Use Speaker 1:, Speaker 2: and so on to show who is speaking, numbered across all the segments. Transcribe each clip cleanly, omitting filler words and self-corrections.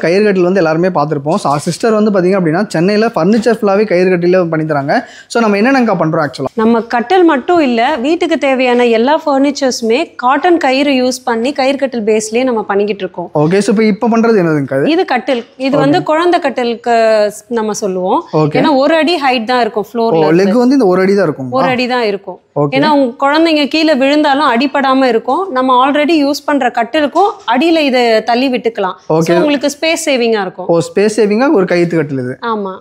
Speaker 1: கயிறு கட்டில் வந்து எல்லாருமே பார்த்துருப்போம். ஸோ சிஸ்டர் வந்து பார்த்தீங்க அப்படின்னா சென்னையில் ஃபர்னிச்சர் ஃபுல்லாகவே கயிறு கட்டில பண்ணி தராங்க. ஸோ நம்ம என்னென்னக்கா பண்ணுறோம் ஆக்சுவலாக?
Speaker 2: நம்ம கட்டில் மட்டும் இல்லை, வீட்டுக்கு தேவையான எல்லா ஃபர்னிச்சர்ஸுமே காட்டன் கயிறு யூஸ் பண்ணி கயிறு கட்டில் பேஸ்லேயே நம்ம பண்ணிக்கிட்டு இருக்கோம்.
Speaker 1: ஓகே. ஸோ இப்போ பண்ணுறது என்னதுங்க?
Speaker 2: இது கட்டில். இது வந்து குழந்தை கட்டிலுக்கு நம்ம சொல்லுவோம். ஏன்னா ஒரு அடி ஹைட் தான் இருக்கும் ஃப்ளோர்ல.
Speaker 1: லெக் வந்து இந்த ஒரு அடி தான் இருக்கும்.
Speaker 2: ஒரு அடி தான் இருக்கும். ஏன்னா உங்க குழந்தைங்க கீழே விழுந்தாலும் அடிபடாம இருக்கும். நம்ம ஆல்ரெடி யூஸ் பண்ற கட்டிலுக்கும் அடியில இதை தள்ளி விட்டுக்கலாம். உங்களுக்கு ஸ்பேஸ் சேவிங்கா இருக்கும்.
Speaker 1: ஸ்பேஸ் சேவிங்கா ஒரு கயிறு கட்டில் இது.
Speaker 2: ஆமா.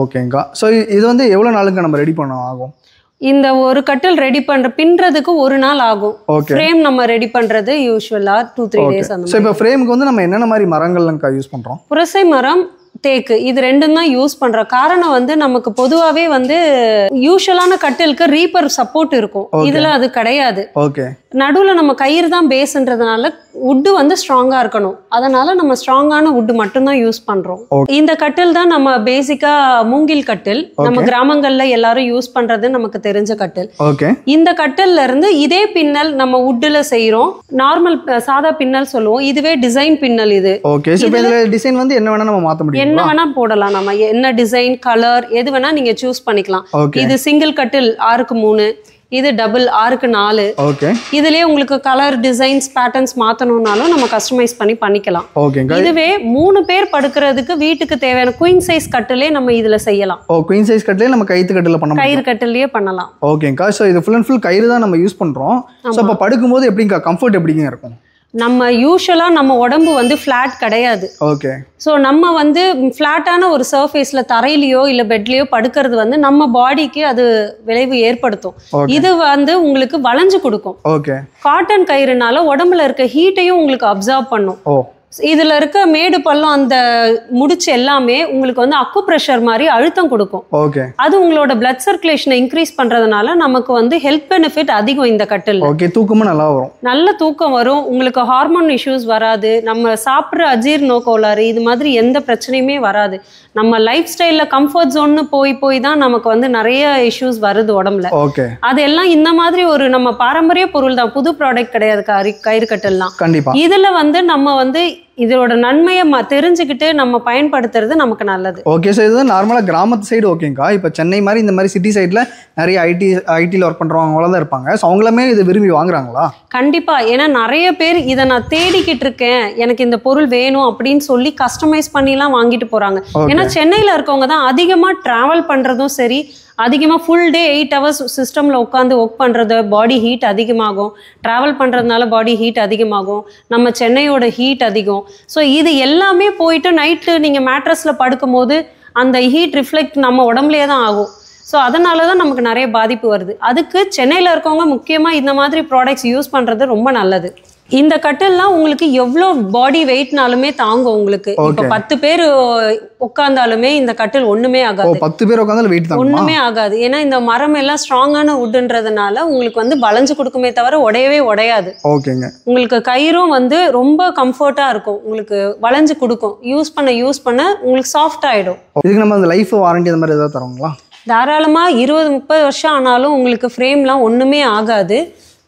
Speaker 1: ஓகேங்கா. ஸோ இது வந்து எவ்வளோ நாளுக்கு நம்ம ரெடி பண்ண ஆகும்?
Speaker 2: இந்த ஒரு கட்டில் ரெடி பின்றதுக்கு ஒரு நாள் ஆகும். ஃப்ரேம் நம்ம ரெடி பண்றது யூசுவலா 2-3 டேஸ் அந்த மாதிரி.
Speaker 1: இப்போ ஃப்ரேமுக்கு வந்து நம்ம என்னென்ன மாதிரி மரங்கள்லாம் யூஸ் பண்றோம்?
Speaker 2: புரசை மரம், தேக்கு, இது ரெண்டும் தான் யூஸ் பண்றோம். காரணம் வந்து நமக்கு பொதுவாகவே வந்து யூஷுவலான கட்டிலுக்கு ரீப்பர் சப்போர்ட் இருக்கும். இதுல அது கிடையாது. நடுவில் நம்ம கயிறு தான் பேஸ்ன்றதுனால வுட்டு வந்து ஸ்ட்ராங்கா இருக்கணும். அதனால நம்ம ஸ்ட்ராங்கான வுட்டு மட்டும்தான் யூஸ் பண்றோம். இந்த கட்டில் தான் நம்ம பேசிக்கா மூங்கில் கட்டில். நம்ம கிராமங்கள்ல எல்லாரும் யூஸ் பண்றது நமக்கு தெரிஞ்ச கட்டில். இந்த கட்டில்ல இருந்து இதே பின்னல் நம்ம வுட்ல செய்யறோம். நார்மல் சாதா பின்னல் சொல்லுவோம். இதுவே டிசைன் பின்னல். இது
Speaker 1: டிசைன் வந்து என்ன வேணா நம்ம மாத்த முடியும்.
Speaker 2: என்ன வேணா போடலாம். நம்ம என்ன டிசைன், கலர் எது வேணா நீங்க சூஸ் பண்ணிக்கலாம். இது சிங்கிள் கட்டில் 6க்கு 3, இது டபுள் 6க்கு 4. இதுலயே உங்களுக்கு கலர், டிசைன்ஸ், பேட்டர்ன்ஸ் மாத்தணும்னாலும் நம்ம கஸ்டமைஸ் பண்ணி பண்ணிக்கலாம். இதுவே 3 பேர் படுக்கிறதுக்கு வீட்டுக்கு தேவையான குயின் சைஸ் கட்டிலே நம்ம இதுல செய்யலாம்.
Speaker 1: குயின் சைஸ் கட்டிலே நம்ம கயிறு கட்டில பண்ணலாம்.
Speaker 2: கயிறு கட்டிலேயே பண்ணலாம்.
Speaker 1: ஓகேங்கா. சோ இது ஃபுல் அண்ட் ஃபுல் கயிறு தான் நம்ம யூஸ் பண்றோம். சோ அப்ப படுக்கும்போது எப்படிங்கா கம்ஃபர்ட் எப்படிங்க இருக்கும்?
Speaker 2: நம்ம யூஷுவலா நம்ம உடம்பு வந்து ஃபிளாட் கிடையாது. ஸோ நம்ம வந்து ஃபிளாட்டான ஒரு சர்ஃபேஸ்ல தரையிலையோ இல்லை பெட்லேயோ படுக்கிறது வந்து நம்ம பாடிக்கு அது விளைவு ஏற்படுத்தும். இது வந்து உங்களுக்கு வளைஞ்சு கொடுக்கும். காட்டன் கயிறுனால உடம்புல இருக்க ஹீட்டையும் உங்களுக்கு அப்சர்வ் பண்ணும். இதுல இருக்க மேடு பள்ளம் அந்த முடிச்சு எல்லாமே உங்களுக்கு வந்து அக்கு பிரஷர் மாதிரி அழுத்தம் கொடுக்கும். அது உங்களோட பிளட் சர்க்குலேஷனை இன்க்ரீஸ் பண்றதுனால நமக்கு வந்து ஹெல்த் பெனிஃபிட் அதிகம் இந்த கட்டில்.
Speaker 1: தூக்கமும் நல்லா வரும். நல்ல
Speaker 2: தூக்கம் வரும். உங்களுக்கு ஹார்மோன் இஷ்யூஸ் வராது. நம்ம சாப்பிட்ற அஜீர்ண கோளாறு இது மாதிரி எந்த பிரச்சனையுமே வராது. நம்ம லைஃப் ஸ்டைல்ல கம்ஃபர்ட் ஜோன்னு போய் தான் நமக்கு வந்து நிறைய இஷ்யூஸ் வருது உடம்புல. அதெல்லாம் இந்த மாதிரி ஒரு நம்ம பாரம்பரிய பொருள் தான், புது ப்ராடக்ட் கிடையாது கயிறு கட்டெல்லாம். இதுல வந்து நம்ம வந்து இதோட நன்மையை தெரிஞ்சுக்கிட்டு நம்ம பயன்படுத்துறது நமக்கு நல்லது.
Speaker 1: ஓகே. ஸோ இது நார்மலாக கிராமத்து சைடு ஓகேங்கா. இப்போ சென்னை மாதிரி இந்த மாதிரி சிட்டி சைடில் நிறைய ஐடியில் ஒர்க் பண்ணுறவங்க தான் இருப்பாங்க. ஸோ அவங்களுமே இது விரும்பி வாங்குறாங்களா?
Speaker 2: கண்டிப்பாக. ஏன்னா நிறைய பேர் இதை நான் தேடிக்கிட்டு இருக்கேன், எனக்கு இந்த பொருள் வேணும் அப்படின்னு சொல்லி கஸ்டமைஸ் பண்ணிலாம் வாங்கிட்டு போகிறாங்க. ஏன்னா சென்னையில் இருக்கவங்க தான் அதிகமாக ட்ராவல் பண்ணுறதும் சரி, அதிகமாக ஃபுல் டே 8 hours சிஸ்டமில் உட்காந்து ஒர்க் பண்ணுறது, பாடி ஹீட் அதிகமாகும். ட்ராவல் பண்ணுறதுனால பாடி ஹீட் அதிகமாகும். நம்ம சென்னையோட ஹீட் அதிகம். ஸோ இது எல்லாமே போயிட்டு நைட்டு நீங்கள் மேட்ரஸில் படுக்கும் போது அந்த ஹீட் ரிஃப்ளெக்ட் நம்ம உடம்புலேயே தான் ஆகும். ஸோ அதனால தான் நமக்கு நிறைய பாதிப்பு வருது. அதுக்கு சென்னையில் இருக்கவங்க முக்கியமாக இந்த மாதிரி ப்ராடக்ட்ஸ் யூஸ் பண்ணுறது ரொம்ப நல்லது. இந்த கட்டில்லாம் உங்களுக்கு எவ்வளோ பாடி வெயிட்னாலுமே தாங்கும். உங்களுக்கு இப்போ 10 பேர் உட்கார்ந்தாலுமே இந்த கட்டில் ஒண்ணுமே ஆகாது.
Speaker 1: 10 பேர் உட்கார்ந்தாலும் வெயிட் தாங்குமா?
Speaker 2: ஒண்ணுமே ஆகாது. ஏன்னா இந்த மரம் எல்லாம் ஸ்ட்ராங்கான வுட்ன்றதுனால உங்களுக்கு வந்து வளைஞ்சு கொடுக்குமே தவிர உடையவே உடையாது.
Speaker 1: ஓகேங்க.
Speaker 2: உங்களுக்கு கயிறும் வந்து ரொம்ப கம்ஃபர்ட்டா இருக்கும். உங்களுக்கு வளைஞ்சு கொடுக்கும். யூஸ் பண்ண உங்களுக்கு சாஃப்ட் ஆயிடும்.
Speaker 1: இதுக்கு நம்ம அந்த லைஃப் வாரண்டி அந்த மாதிரி ஏதாவது தருவாங்களா?
Speaker 2: தாராளமா 20-30 வருஷம் ஆனாலும் உங்களுக்கு ஃப்ரேம்லாம் ஒண்ணுமே ஆகாது.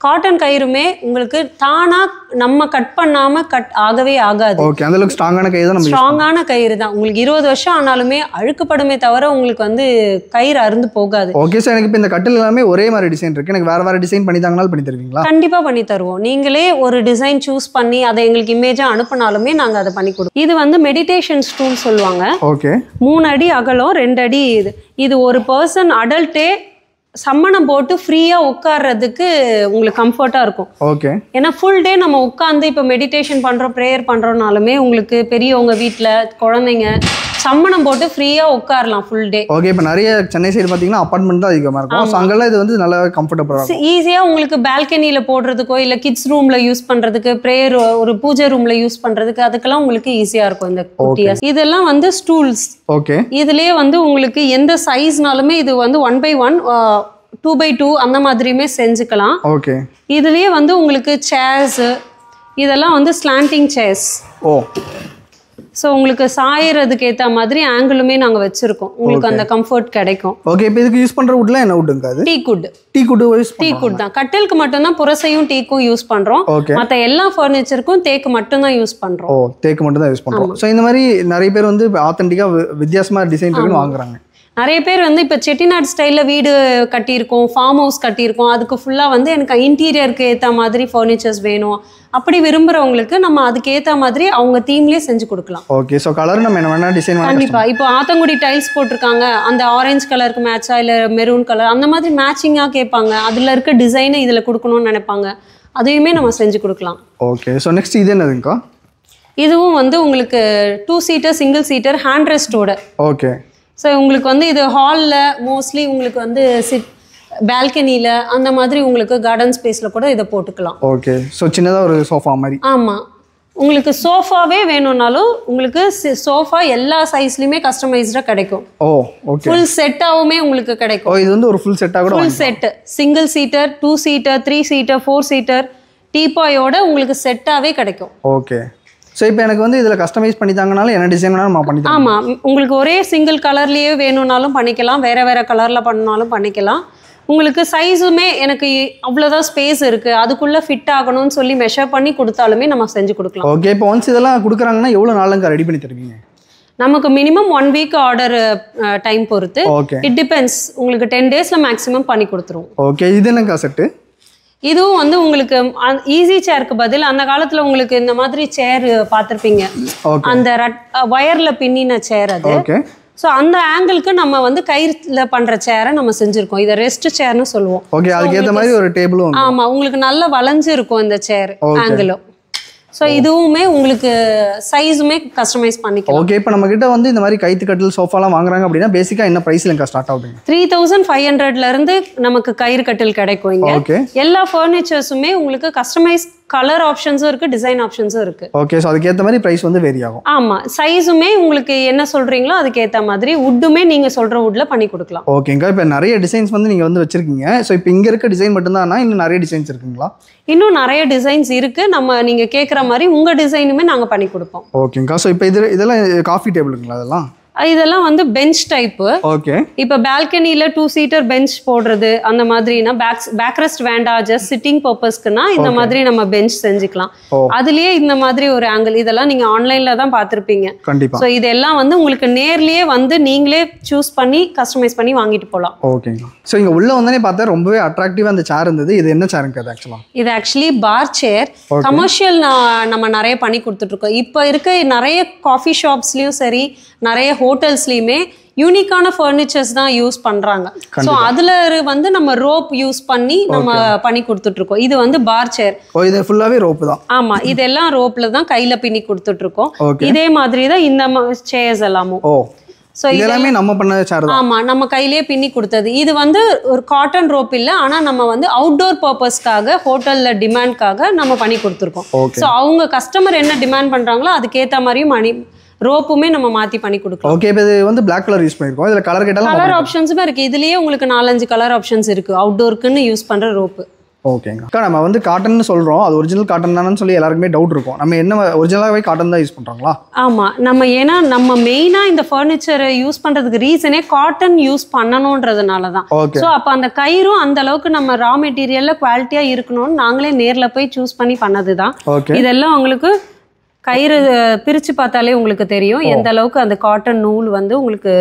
Speaker 2: காட்டன் கயிறுமே உங்களுக்கு தானா நம்ம கட் பண்ணாம ஆகவே ஆகாது.
Speaker 1: ஓகே. அந்த அளவுக்கு ஸ்ட்ராங்கான கயிறு தான்.
Speaker 2: ஸ்ட்ராங்கான கயிறு தான். உங்களுக்கு 20 வருஷம் ஆனாலுமே அழுக்குப்படுமே தவிர உங்களுக்கு வந்து கயிறு அறுந்து போகாது.
Speaker 1: Okay sir. எனக்கு இப்போ இந்த கட்டில் எல்லாமே ஒரே மாதிரி டிசைன் இருக்கு. எனக்கு வேற டிசைன் பண்ணி தாங்கனாலும் பண்ணி தருவீங்களா?
Speaker 2: கண்டிப்பா பண்ணி தருவோம். நீங்களே ஒரு டிசைன் சூஸ் பண்ணி அதை எங்களுக்கு இமேஜா அனுப்பினாலுமே நாங்க அதை பண்ணி கொடுப்போம். இது வந்து மெடிடேஷன் ஸ்டூல் சொல்லுவாங்க.
Speaker 1: ஓகே.
Speaker 2: 3 அடி அகலம், 2 அடி. இது ஒரு பர்சன் அடல்ட்டே சம்மணம் போட்டு ஃப்ரீயா உட்கார்றதுக்கு உங்களுக்கு கம்ஃபர்ட்டா இருக்கும்.
Speaker 1: ஓகே.
Speaker 2: ஏன்னா ஃபுல் டே நம்ம உட்காந்து இப்போ மெடிடேஷன் பண்றோம், ப்ரேயர் பண்றோம்னாலுமே உங்களுக்கு பெரியவங்க வீட்டில் குழந்தைங்க சம்மணம் போட்டு ஃப்ரீயா உட்காரலாம் ஃபுல் டே.
Speaker 1: ஓகே. இப்போ நிறைய சென்னை சைடு பார்த்தீங்கன்னா அப்பார்ட்மெண்ட் தான் அதிகமாக இருக்கும். ஸோ அங்கெல்லாம் இது வந்து நல்லா கம்ஃபர்டபுளாக இருக்கும்.
Speaker 2: ஈஸியாக உங்களுக்கு பால்கனியில் போடுறதுக்கோ இல்லை கிட்ஸ் ரூமில் யூஸ் பண்ணுறதுக்கு, ப்ரேயர் ஒரு பூஜை ரூமில் யூஸ் பண்ணுறதுக்கு, அதுக்கெல்லாம் உங்களுக்கு ஈஸியாக இருக்கும் இந்த குட்டியா. இதெல்லாம் வந்து ஸ்டூல்ஸ்.
Speaker 1: ஓகே.
Speaker 2: இதுலேயே வந்து உங்களுக்கு எந்த சைஸ்னாலுமே இது வந்து 1x1 2x2 அந்த மாதிரியுமே செஞ்சுக்கலாம்.
Speaker 1: ஓகே.
Speaker 2: இதுலேயே வந்து உங்களுக்கு சேர்ஸ் இதெல்லாம் வந்து ஸ்லாண்டிங் சேர்ஸ்.
Speaker 1: ஓ.
Speaker 2: ஸோ உங்களுக்கு சாயறதுக்கு ஏற்ற மாதிரி ஆங்கிளுமே நாங்கள் வச்சிருக்கோம், உங்களுக்கு அந்த கம்ஃபர்ட் கிடைக்கும்.
Speaker 1: ஓகே, இப்போ இதுக்கு யூஸ் பண்ணுற வுட்லாம் என்ன வுட்டுங்க? அது
Speaker 2: டீக்குட்.
Speaker 1: டீக்குட்
Speaker 2: தான். கட்டிலுக்கு மட்டும்தான் புரசையும் டீக்கும் யூஸ் பண்றோம். மற்ற எல்லா ஃபர்னிச்சருக்கும் தேக்கு மட்டும் தான் யூஸ் பண்றோம்.
Speaker 1: ஓ, தேக்கு மட்டும் தான் யூஸ் பண்றோம். ஸோ இந்த மாதிரி நிறைய பேர் வந்து ஆத்தென்டிக்கா வித்தியாசமா டிசைன் இருக்குன்னு வாங்குறாங்க.
Speaker 2: நிறைய பேர் வந்து இப்போ செட்டிநாடு ஸ்டைலில் வீடு கட்டியிருக்கோம், ஃபார்ம் ஹவுஸ் கட்டியிருக்கோம், அதுக்கு ஃபுல்லாக வந்து எனக்கு இன்டீரியருக்கு ஏற்ற மாதிரி ஃபர்னிச்சர்ஸ் வேணும் அப்படி விரும்புகிறவங்களுக்கு நம்ம அதுக்கு ஏற்ற மாதிரி அவங்க தீம்லேயே செஞ்சு கொடுக்கலாம்.
Speaker 1: ஓகே, ஸோ கலர் நம்ம என்ன வேணால் டிசைன்
Speaker 2: கண்டிப்பாக. இப்போ ஆத்தங்குடி டைல்ஸ் போட்டிருக்காங்க, அந்த ஆரஞ்சு கலருக்கு மேட்சா இல்லை மெரூன் கலர் அந்த மாதிரி மேட்சிங்காக கேட்பாங்க, அதில் இருக்க டிசைனை இதில் கொடுக்கணும்னு நினைப்பாங்க, அதையுமே நம்ம செஞ்சு கொடுக்கலாம்.
Speaker 1: ஓகே, ஸோ நெக்ஸ்ட் இது என்னதுங்கக்கா?
Speaker 2: இதுவும் வந்து உங்களுக்கு 2 சீட்டர் சிங்கிள் சீட்டர் ஹேண்ட் ரெஸ்டோட.
Speaker 1: ஓகே,
Speaker 2: ஸோ உங்களுக்கு வந்து இது ஹாலில் மோஸ்ட்லி உங்களுக்கு வந்து பால்கனியில் அந்த மாதிரி உங்களுக்கு கார்டன் ஸ்பேஸில் கூட இதை போட்டுக்கலாம்.
Speaker 1: ஓகே, ஸோ சின்னதாக ஒரு சோஃபா மாதிரி.
Speaker 2: ஆமாம், உங்களுக்கு சோஃபாவே வேணும்னாலும் உங்களுக்கு சோஃபா எல்லா சைஸ்லையுமே கஸ்டமைஸ்டாக கிடைக்கும்.
Speaker 1: ஓ, ஓகே,
Speaker 2: ஃபுல் செட்டாகவுமே உங்களுக்கு கிடைக்கும்.
Speaker 1: ஓ, இது வந்து ஒரு ஃபுல் செட்டாக கூட
Speaker 2: full set single seater 2 seater 3 seater 4 seater டீபாயோட உங்களுக்கு செட்டாகவே கிடைக்கும்.
Speaker 1: ஓகே, ஸோ இப்போ எனக்கு வந்து இதில் கஸ்டமைஸ் பண்ணி தாங்கனாலும் என்ன டிசைன் வேணாலும் நம்ம பண்ணிக்கலாம்.
Speaker 2: ஆமாம், உங்களுக்கு ஒரே சிங்கிள் கலர்லேயே வேணும்னாலும் பண்ணிக்கலாம், வேறு கலரில் பண்ணாலும் பண்ணிக்கலாம். உங்களுக்கு சைஸுமே எனக்கு அவ்வளோதான் ஸ்பேஸ் இருக்குது, அதுக்குள்ளே ஃபிட் ஆகணும்னு சொல்லி மெஷர் பண்ணி கொடுத்தாலுமே நம்ம செஞ்சு கொடுக்கலாம்.
Speaker 1: ஓகே, இப்போ ஒன்ஸ் இதெல்லாம் கொடுக்குறாங்கன்னா எவ்வளோ நாளுங்க ரெடி பண்ணி தருவீங்க?
Speaker 2: நமக்கு மினிமம் 1 வீக் ஆர்டர் டைம் பொறுத்து. இட் டிபெண்ட்ஸ், உங்களுக்கு 10 டேஸில் மேக்ஸிமம் பண்ணி கொடுத்துருவோம்.
Speaker 1: ஓகே, இது என்னக்கா செட்டு?
Speaker 2: இதுவும் வந்து உங்களுக்கு ஈஸி சேருக்கு பதில் அந்த காலத்தில் உங்களுக்கு இந்த மாதிரி சேர் பார்த்துருப்பீங்க, அந்த வயரில் பின்னின சேர் அது. ஸோ அந்த ஆங்கிளுக்கு நம்ம வந்து கயிறுல பண்ணுற சேரை நம்ம செஞ்சுருக்கோம், இதை ரெஸ்ட் சேர்னு சொல்லுவோம்.
Speaker 1: ஓகே, அதுக்கு ஏற்ற மாதிரி ஒரு டேபிளும்.
Speaker 2: ஆமாம், உங்களுக்கு நல்லா வளைஞ்சு இருக்கும் இந்த சேர் ஆங்கிளும். ஸோ இதுவுமே உங்களுக்கு சைஸுமே கஸ்டமைஸ் பண்ணிக்கலாம்.
Speaker 1: ஓகே, இப்போ நம்ம கிட்ட வந்து இந்த மாதிரி கைத்து கட்டில் சோஃபாலாம் வாங்குறாங்க அப்படின்னா பேசிக்காக என்ன ப்ரைஸ்ல ஸ்டார்ட் ஆகுதுங்க?
Speaker 2: 3500 நமக்கு கயிறு கட்டில் கிடைக்கும் இங்க. எல்லா ஃபர்னிச்சர்ஸுமே உங்களுக்கு கஸ்டமைஸ் கலர் ஆப்ஷன்ஸும் இருக்கு, டிசைன் ஆப்ஷன்ஸும் இருக்கு.
Speaker 1: ஓகே, ஸோ அதுக்கு ஏற்ற மாதிரி ப்ரைஸ் வந்து வேரி ஆகும்.
Speaker 2: ஆமா, சைஸுமே உங்களுக்கு என்ன சொல்றீங்களோ அதுக்கு ஏற்ற மாதிரி வுட்டுமே நீங்க சொல்ற வுட்ல பண்ணி கொடுக்கலாம்.
Speaker 1: ஓகேங்க, இப்போ நிறைய டிசைன்ஸ் வந்து நீங்க வந்து வச்சிருக்கீங்க. ஸோ இப்போ இங்க இருக்க டிசைன் மட்டும்தானா இன்னும் நிறைய டிசைன்ஸ் இருக்குங்களா?
Speaker 2: இன்னும் நிறைய டிசைன்ஸ் இருக்கு, நம்ம நீங்க கேட்குற மாதிரி உங்க டிசைனுமே நாங்க பண்ணி கொடுப்போம்.
Speaker 1: ஓகேங்கா, ஸோ இப்போ இதெல்லாம் காஃபி டேபிளுங்களா? அதெல்லாம்
Speaker 2: இதெல்லாம் வந்து பெஞ்ச் டைப்பு.
Speaker 1: ஓகே,
Speaker 2: இப்போ பால்கனியில் 2 சீட்டர் பெஞ்ச் போடுறது அந்த மாதிரினா பேக் ரெஸ்ட் வேண்டாம், ஜஸ்ட் சிட்டிங் பர்பஸ்க்குனா இந்த மாதிரி நம்ம பெஞ்ச் செஞ்சுக்கலாம். அதுலயே இந்த மாதிரி ஒரு ஆங்கிள் இதெல்லாம் நீங்க ஆன்லைன்ல தான் பார்த்துருப்பீங்க கண்டிப்பா. ஸோ இதெல்லாம் வந்து உங்களுக்கு நேர்லயே வந்து நீங்களே சூஸ் பண்ணி கஸ்டமைஸ் பண்ணி வாங்கிட்டு போகலாம்.
Speaker 1: ஓகேங்க, ஸோ இங்கே உள்ள வந்தோடனே பார்த்தா ரொம்பவே அட்ராக்டிவாக அந்த சேர் இருந்தது. இது என்ன சேருங்க அது ஆக்சுவலாக?
Speaker 2: இது ஆக்சுவலி பார் சேர். கமர்ஷியல் நம்ம நிறைய பண்ணி கொடுத்துட்ருக்கோம். இப்போ இருக்க நிறைய காஃபி ஷாப்ஸ்லேயும் சரி நிறைய ஹோட்டல்ஸ்லையுமே யூனிக்கான ஃபர்னிச்சர்ஸ் தான் யூஸ் பண்றாங்க. ஸோ அதுல வந்து நம்ம ரோப் யூஸ் பண்ணி நம்ம பண்ணி கொடுத்துட்டு இருக்கோம். இது வந்து பார் சேர்.
Speaker 1: இது ஃபுல்லாவே ரோப் தான்.
Speaker 2: ஆமா, இதெல்லாம் ரோப்ல தான் கையில பின்னி கொடுத்துட்டு இருக்கோம். இதே மாதிரி தான் இந்த சேர்ஸ் எல்லாமும்.
Speaker 1: ஸோ இதெல்லாமே நம்ம பண்ண சேர் தான்.
Speaker 2: ஆமா, நம்ம கையிலேயே பின்னி கொடுத்தது. இது வந்து ஒரு காட்டன் ரோப் இல்லை, ஆனா நம்ம வந்து அவுட்டோர் பர்பஸ்க்காக ஹோட்டல்ல டிமாண்ட்காக நம்ம பண்ணி கொடுத்துருக்கோம். ஸோ அவங்க கஸ்டமர் என்ன டிமாண்ட் பண்றாங்களோ அதுக்கேற்ற மாதிரியும் ரோப்புமே நம்ம மாத்தி பண்ணி கொடுக்கலாம்.
Speaker 1: ஓகே, இப்போ இது வந்து Black கலர் யூஸ் பண்ணிருக்கோம். இதுல கலர் கேட்டாலும்
Speaker 2: கலர் ஆப்ஷன்ஸுமே இருக்கு. இதுலயே உங்களுக்கு 4-5 கலர் ஆப்ஷன்ஸ் இருக்கு அவுட்டோர்க்குன்னு யூஸ் பண்ற ரோப்பு.
Speaker 1: ஓகேங்க அக்கா, நம்ம வந்து காட்டன் சொல்றோம், அது ஒரிஜினல் காட்டன் தானேன்னு சொல்லி எல்லாருக்குமே டவுட் இருக்கும். நம்ம என்ன ஒரிஜினலாகவே காட்டன் தான் யூஸ் பண்றாங்களா?
Speaker 2: ஆமா, நம்ம ஏன்னா நம்ம மெயினா இந்த ஃபர்னிச்சரை யூஸ் பண்றதுக்கு ரீசனே காட்டன் யூஸ் பண்ணணும்ன்றதுனால தான். ஸோ அப்போ அந்த கயிறும் அந்த அளவுக்கு நம்ம ரா மெட்டீரியல்ல குவாலிட்டியா இருக்கணும்னு நாங்களே நேர்ல போய் சூஸ் பண்ணி பண்ணது தான். இதெல்லாம் உங்களுக்கு கயிறு பிரிச்சு பார்த்தாலே உங்களுக்கு தெரியும் எந்த அளவுக்கு அந்த காட்டன் நூல் வந்து உங்களுக்கு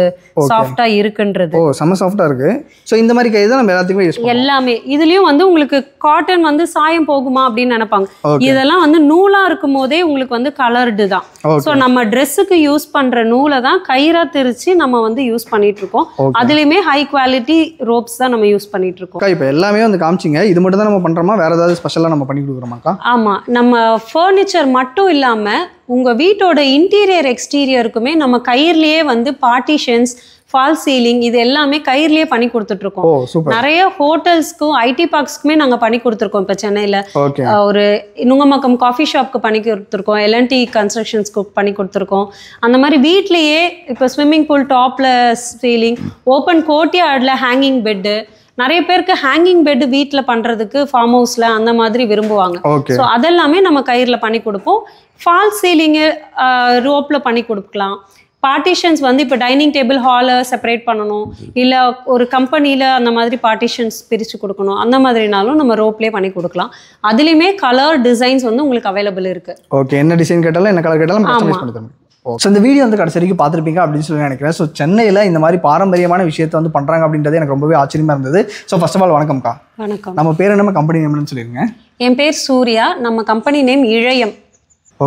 Speaker 2: சாஃப்டா இருக்குன்றது.
Speaker 1: செம சாஃப்டா இருக்கு. சோ இந்த மாதிரி கயிறு தான் நம்ம எல்லாத்துக்குமே யூஸ் பண்ணுவோம்.
Speaker 2: எல்லாமே இதுலயும் வந்து உங்களுக்கு காட்டன் வந்து சாயம் போகுமா அப்படின்னு நினைப்பாங்க. இதெல்லாம் வந்து நூலா இருக்கும் போதே உங்களுக்கு வந்து கலர்டு தான். சோ நம்ம ட்ரெஸ்ஸுக்கு யூஸ் பண்ற நூலை தான் கயிறா திரிச்சு நம்ம வந்து யூஸ் பண்ணிட்டு இருக்கோம். அதுலயுமே ஹை குவாலிட்டி ரோப்ஸ் தான் நம்ம யூஸ் பண்ணிட்டு இருக்கோம்.
Speaker 1: இப்போ எல்லாமே வந்து காமிச்சிங்க, இது மட்டும் தான் நம்ம பண்றோமா, வேற ஏதாவது ஸ்பெஷலா நம்ம பண்ணி கொடுக்குறோமாக்கா?
Speaker 2: ஆமா, நம்ம ஃபர்னிச்சர் மட்டும் இல்லாம உங்க வீட்டோட இன்டீரியர் எக்ஸ்டீரியருக்குமே நம்ம கயிறுலயே வந்து பார்ட்டிஷன்ஸ், ஃபால் சீலிங் இது எல்லாமே கயிறுலயே பண்ணி கொடுத்துட்டு இருக்கோம். நிறைய ஹோட்டல்ஸ்க்கும் ஐடி பார்க்ஸ்க்குமே நாங்க பண்ணி கொடுத்துருக்கோம். இப்போ சென்னையில ஒரு நுங்கம்பாக்கம் காஃபி ஷாப்க்கு பண்ணி கொடுத்துருக்கோம், எல்என்டி கன்ஸ்ட்ரக்ஷன்ஸ்க்கு பண்ணி கொடுத்துருக்கோம். அந்த மாதிரி வீட்லயே இப்போ ஸ்விம்மிங் பூல் டாப்ல சீலிங், ஓப்பன் கோர்ட்யார்ட்ல ஹேங்கிங் பெட்டு, நிறைய பேருக்கு ஹேங்கிங் பெட் வீட்டில் பண்ணுறதுக்கு ஃபார்ம் ஹவுஸில் அந்த மாதிரி விரும்புவாங்க.
Speaker 1: ஓகே.
Speaker 2: ஸோ அதெல்லாமே நம்ம கயிறில் பண்ணி கொடுப்போம். ஃபால் சீலிங்கு ரோப்பில் பண்ணி கொடுக்கலாம். பார்ட்டிஷன்ஸ் வந்து இப்போ டைனிங் டேபிள் ஹாலை செப்பரேட் பண்ணணும், இல்லை ஒரு கம்பெனியில் அந்த மாதிரி பார்ட்டிஷன்ஸ் பிரித்து கொடுக்கணும், அந்த மாதிரினாலும் நம்ம ரோப்லேயே பண்ணி கொடுக்கலாம். அதுலேயுமே கலர் டிசைன்ஸ் வந்து உங்களுக்கு அவைலபிள் இருக்குது.
Speaker 1: ஓகே, என்ன டிசைன் கேட்டாலும் என்ன கலர் கேட்டாலும் கஸ்டமைஸ் பண்ணி தரணும். ஸோ இந்த வீடியோ வந்து கடைசி வரைக்கும் பார்த்துருப்பீங்க அப்படின்னு சொல்லி நினைக்கிறேன். ஸோ சென்னையில் இந்த மாதிரி பாரம்பரியமான விஷயத்தை வந்து பண்ணுறாங்க அப்படின்றது எனக்கு ரொம்பவே ஆச்சரியமாக இருந்தது. ஸோ ஃபர்ஸ்ட் ஆஃப் ஆல் வணக்கம்க்கா.
Speaker 2: வணக்கம்.
Speaker 1: நம்ம பேர் என்ன, கம்பெனி நேம்னு சொல்லிடுங்க.
Speaker 2: என் பேர் சூர்யா, நம்ம கம்பெனி நேம் இழையம்.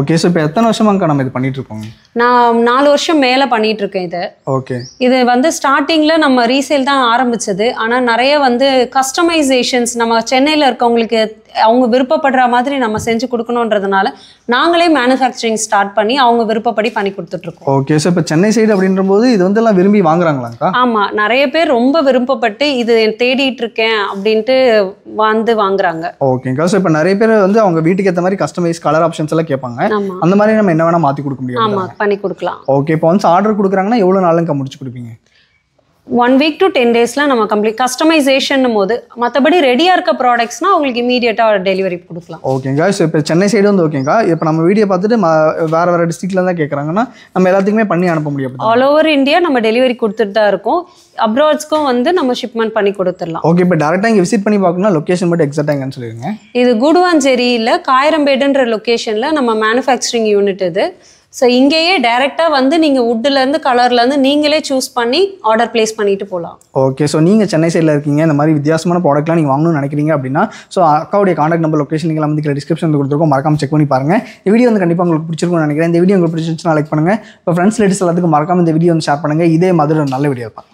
Speaker 1: ஓகே. ஸோ இப்போ எத்தனை வருஷமாக்கா நம்ம இது பண்ணிட்டு இருக்கோம்?
Speaker 2: நான் 4 வருஷம் மேலே பண்ணிட்டு இருக்கேன் இது.
Speaker 1: ஓகே.
Speaker 2: இது வந்து ஸ்டார்டிங்கில் நம்ம ரீசேல் தான் ஆரம்பிச்சது. ஆனால் நிறைய வந்து கஸ்டமைசேஷன்ஸ் நம்ம சென்னையில் இருக்கவங்களுக்கு அவங்க விருப்பப்படுற மாதிரி நம்ம செஞ்சு கொடுக்கணுன்றதுனால நாங்களே மேனுஃபேக்சரிங் ஸ்டார்ட் பண்ணி அவங்க விருப்பப்படி பண்ணி கொடுத்துட்ருக்கோம்.
Speaker 1: ஓகே. ஸோ இப்போ சென்னை சைடு அப்படின்ற போது இது வந்து எல்லாம் விரும்பி வாங்குறாங்களாக்கா?
Speaker 2: ஆமாம், நிறைய பேர் ரொம்ப விருப்பப்பட்டு இது தேடிட்டு இருக்கேன் அப்படின்ட்டு வந்து வாங்குறாங்க.
Speaker 1: ஓகேங்கா. ஸோ இப்போ நிறைய பேர் வந்து அவங்க வீட்டுக்கு ஏற்ற மாதிரி கஸ்டமைஸ் கலர் ஆப்ஷன்ஸ் எல்லாம் கேட்பாங்க. அந்த மாதிரி நம்ம என்ன வேணா மாற்றி கொடுக்க முடியும்?
Speaker 2: ஆமாம், பண்ணி கொடுக்கலாம்.
Speaker 1: ஓகே. இப்போ வந்து ஆர்டர் கொடுக்குறாங்கன்னா எவ்வளோ நாளுங்க முடிச்சு கொடுப்பீங்க?
Speaker 2: 1 week to 10 days நம்ம கம்ப்ளீட் கஸ்டமைசேஷன் போது, மற்றபடி ரெடியாக இருக்க ப்ராடக்ட்ஸ்னால் அவங்களுக்கு இமீடியட்டாக டெலிவரி கொடுக்கலாம்.
Speaker 1: ஓகேங்க. ஸோ இப்போ சென்னை சைடு வந்து ஓகேங்க. இப்போ நம்ம வீடியோ பார்த்துட்டு வேறு டிஸ்ட்ரிக்ட்ல தான் கேட்குறாங்கன்னா நம்ம எல்லாத்துக்குமே பண்ணி அனுப்ப முடியும்?
Speaker 2: ஆல் ஓவர் இந்தியா நம்ம டெலிவரி கொடுத்துட்டு தான் இருக்கோம். அப்ராட்ஸ்க்கும் வந்து நம்ம ஷிப்மெண்ட் பண்ணி கொடுத்துடலாம்.
Speaker 1: ஓகே. இப்போ டேரெக்டாக இங்கே விசிட் பண்ணி பார்க்கணும்னா லொக்கேஷன் மட்டும் எக்ஸாக்டாக எங்கன்னு சொல்லிடுங்க.
Speaker 2: இது கூடுவாஞ்சேரியில் காயரம்பேடுன்ற லொக்கேஷனில் நம்ம மேனுஃபேக்சரிங் யூனிட் இது. ஸோ இங்கேயே டைரெக்டாக வந்து நீங்கள் வுட்லேருந்து கலர்லேருந்து நீங்களே சூஸ் பண்ணி ஆர்டர் பிளேஸ் பண்ணிட்டு போகலாம்.
Speaker 1: ஓகே. ஸோ நீங்கள் சென்னை சைடில் இருக்கீங்க, இந்த மாதிரி வித்தியாசமான ப்ராடக்ட்லாம் நீங்கள் வாங்கணும்னு நினைக்கிறீங்க அப்படின்னா ஸோ அக்காவுடைய காண்டாக்ட் நம்பர் லொக்கேஷன் நீங்கள் வந்து டிஸ்கிரிப்ஷனில் கொடுத்துருக்கோம், மறக்காம செக் பண்ணி பாருங்கள். இந்த வீடியோ வந்து கண்டிப்பாக உங்களுக்கு பிடிச்சிருக்கும்னு நினைக்கிறேன். இந்த வீடியோ உங்களுக்கு பிடிச்சிருந்துச்சுன்னா லைக் பண்ணுங்கள். இப்போ ஃப்ரெண்ட்ஸ் லேடிஸ் எல்லாத்துக்கும் மறக்காம இந்த வீடியோ வந்து ஷேர் பண்ணுங்கள். இதே மாதிரி ஒரு நல்ல வீடியோ தான்.